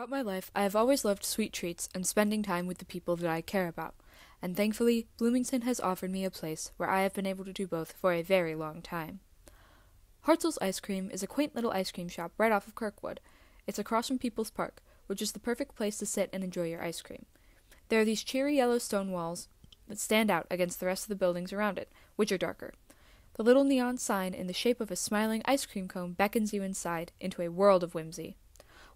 Throughout my life, I have always loved sweet treats and spending time with the people that I care about, and thankfully, Bloomington has offered me a place where I have been able to do both for a very long time. Hartzell's Ice Cream is a quaint little ice cream shop right off of Kirkwood. It's across from People's Park, which is the perfect place to sit and enjoy your ice cream. There are these cheery yellow stone walls that stand out against the rest of the buildings around it, which are darker. The little neon sign in the shape of a smiling ice cream cone beckons you inside into a world of whimsy.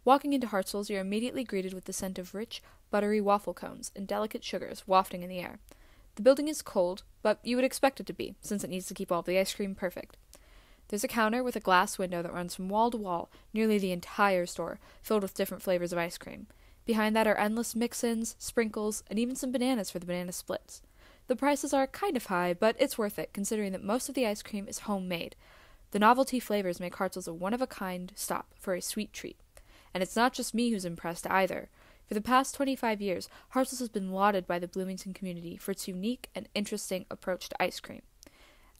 Walking into Hartzell's, you're immediately greeted with the scent of rich, buttery waffle cones and delicate sugars wafting in the air. The building is cold, but you would expect it to be, since it needs to keep all the ice cream perfect. There's a counter with a glass window that runs from wall to wall, nearly the entire store, filled with different flavors of ice cream. Behind that are endless mix-ins, sprinkles, and even some bananas for the banana splits. The prices are kind of high, but it's worth it, considering that most of the ice cream is homemade. The novelty flavors make Hartzell's a one-of-a-kind stop for a sweet treat. And it's not just me who's impressed either. For the past 25 years, Hartzell's has been lauded by the Bloomington community for its unique and interesting approach to ice cream.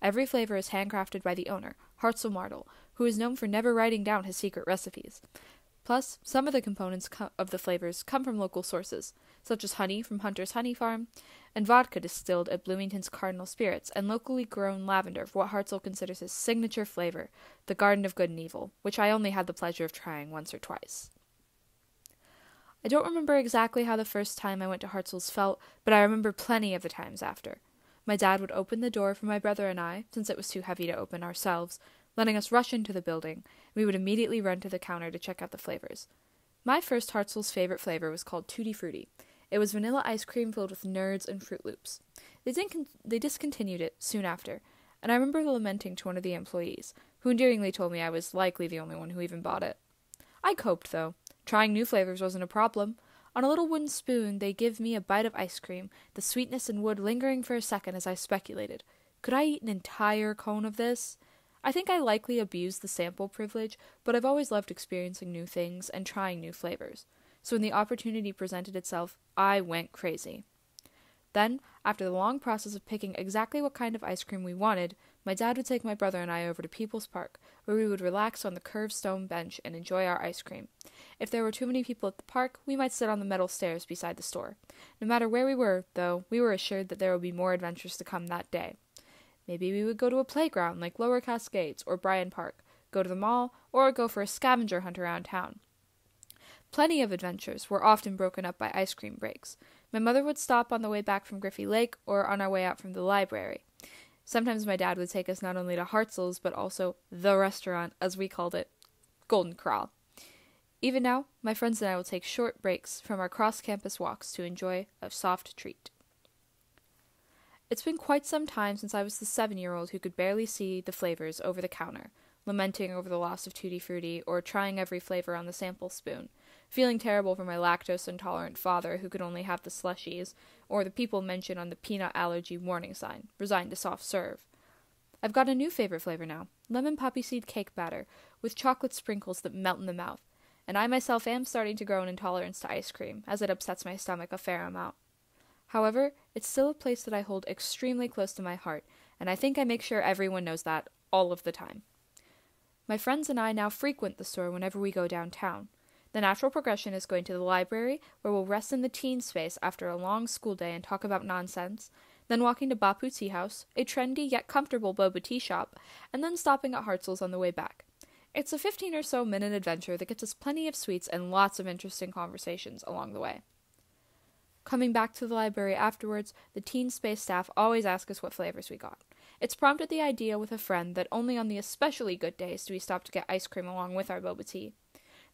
Every flavor is handcrafted by the owner, Hartzell Martel, who is known for never writing down his secret recipes. Plus, some of the components of the flavors come from local sources, such as honey from Hunter's Honey Farm, and vodka distilled at Bloomington's Cardinal Spirits, and locally grown lavender for what Hartzell considers his signature flavor, the Garden of Good and Evil, which I only had the pleasure of trying once or twice. I don't remember exactly how the first time I went to Hartzell's felt, but I remember plenty of the times after. My dad would open the door for my brother and I, since it was too heavy to open ourselves, letting us rush into the building. We would immediately run to the counter to check out the flavors. My first Hartzell's favorite flavor was called Tutti Frutti. It was vanilla ice cream filled with Nerds and Fruit Loops. They discontinued it soon after, and I remember lamenting to one of the employees, who endearingly told me I was likely the only one who even bought it. I coped, though. Trying new flavors wasn't a problem. On a little wooden spoon, they give me a bite of ice cream, the sweetness and wood lingering for a second as I speculated. Could I eat an entire cone of this? I think I likely abused the sample privilege, but I've always loved experiencing new things and trying new flavors. So when the opportunity presented itself, I went crazy. Then, after the long process of picking exactly what kind of ice cream we wanted, my dad would take my brother and I over to People's Park, where we would relax on the curved stone bench and enjoy our ice cream. If there were too many people at the park, we might sit on the metal stairs beside the store. No matter where we were, though, we were assured that there would be more adventures to come that day. Maybe we would go to a playground like Lower Cascades or Bryan Park, go to the mall, or go for a scavenger hunt around town. Plenty of adventures were often broken up by ice cream breaks. My mother would stop on the way back from Griffey Lake or on our way out from the library. Sometimes my dad would take us not only to Hartzell's, but also the restaurant, as we called it, Golden Corral. Even now, my friends and I will take short breaks from our cross-campus walks to enjoy a soft treat. It's been quite some time since I was the 7-year-old who could barely see the flavors over the counter, lamenting over the loss of Tutti Frutti or trying every flavor on the sample spoon, feeling terrible for my lactose-intolerant father who could only have the slushies, or the people mentioned on the peanut allergy warning sign, resigned to soft serve. I've got a new favorite flavor now, lemon poppy seed cake batter, with chocolate sprinkles that melt in the mouth, and I myself am starting to grow an intolerance to ice cream, as it upsets my stomach a fair amount. However, it's still a place that I hold extremely close to my heart, and I think I make sure everyone knows that all of the time. My friends and I now frequent the store whenever we go downtown. The natural progression is going to the library, where we'll rest in the teen space after a long school day and talk about nonsense, then walking to Bapu Tea House, a trendy yet comfortable boba tea shop, and then stopping at Hartzell's on the way back. It's a 15 or so minute adventure that gets us plenty of sweets and lots of interesting conversations along the way. Coming back to the library afterwards, the teen space staff always ask us what flavors we got. It's prompted the idea with a friend that only on the especially good days do we stop to get ice cream along with our boba tea.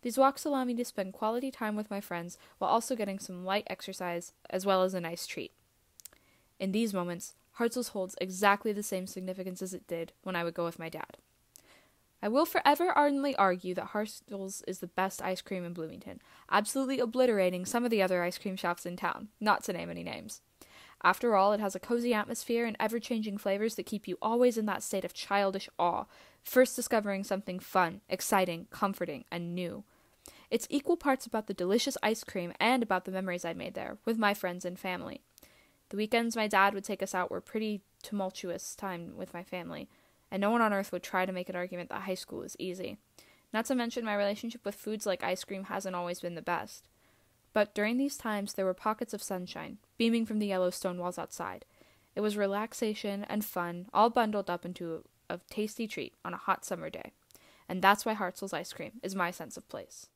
These walks allow me to spend quality time with my friends while also getting some light exercise as well as a nice treat. In these moments, Hartzell's holds exactly the same significance as it did when I would go with my dad. I will forever ardently argue that Hartzell's is the best ice cream in Bloomington, absolutely obliterating some of the other ice cream shops in town, not to name any names. After all, it has a cozy atmosphere and ever-changing flavors that keep you always in that state of childish awe, first discovering something fun, exciting, comforting, and new. It's equal parts about the delicious ice cream and about the memories I made there, with my friends and family. The weekends my dad would take us out were pretty tumultuous time with my family, and no one on earth would try to make an argument that high school is easy. Not to mention my relationship with foods like ice cream hasn't always been the best. But during these times, there were pockets of sunshine, beaming from the yellow stone walls outside. It was relaxation and fun, all bundled up into a tasty treat on a hot summer day. And that's why Hartzell's ice cream is my sense of place.